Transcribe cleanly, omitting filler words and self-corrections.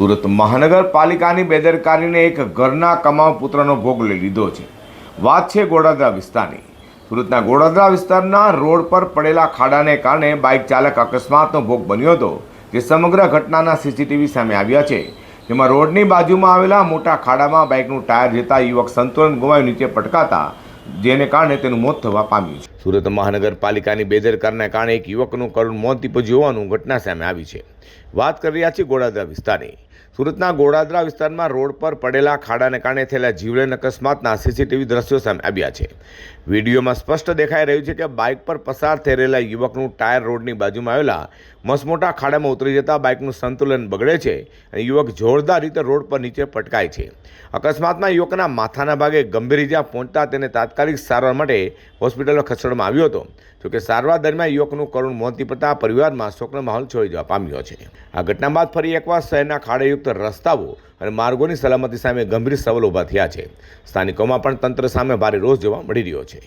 સુરત મહાનગરપાલિકાની બેદરકારીને એક ઘરના કમાવ પુત્રનો ભોગ લઈ લીધો છે। વાત છે ગોડાદરા વિસ્તારની। સુરતના ગોડાદરા વિસ્તારના રોડ પર પડેલા ખાડાને કારણે બાઇક ચાલક અકસ્માતનો ભોગ બન્યો હતો, જે સમગ્ર ઘટનાના સીસીટીવી સામે આવ્યા છે। જેમાં રોડની બાજુમાં આવેલા મોટા ખાડામાં બાઇકનું ટાયર જતા યુવક સંતુલન ગુમાવી નીચે પટકાતા જેને કારણે તેનું મોત થવા પામ્યું છે। સુરત મહાનગરપાલિકાની બેદરકારીના કારણે એક યુવકનું કરુણ મોત નીપજ્યું હોવાનું ઘટના સામે આવી છે। વાત કરી રહ્યા છીએ ગોડાદરા વિસ્તારની। સુરતના ગોડાદરા વિસ્તારમાં રોડ પર પડેલા ખાડાને કારણે થયેલા જીવલેણ અકસ્માતના સીસીટીવી દ્રશ્યો સામે આવ્યા છે। વિડીયોમાં સ્પષ્ટ દેખાઈ રહ્યું છે કે બાઇક પર પસાર થઈ રહેલા યુવકનું ટાયર રોડની બાજુમાં આવેલા મસમોટા ખાડામાં ઉતરી જતા બાઇકનું સંતુલન બગડે છે અને યુવક જોરદાર રીતે રોડ પર નીચે પટકાય છે। અકસ્માતમાં યુવકના માથાના ભાગે ગંભીર ઇજા પહોંચતા તેને તાત્કાલિક સારવાર માટે હોસ્પિટલમાં ખસેડવામાં આવ્યો હતો। જોકે સારવાર દરમિયાન યુવકનું કરુણ મોત નીપજતા પરિવારમાં શોકનો માહોલ છવાઈ જવા પામ્યો છે। આ ઘટના બાદ ફરી એકવાર શહેરના ખાડાયુક્ત રસ્તાઓ અને માર્ગોની સલામતી સામે ગંભીર સવાલો ઊભા થયા છે। સ્થાનિકોમાં પણ તંત્ર સામે ભારે રોષ જોવા મળી રહ્યો છે।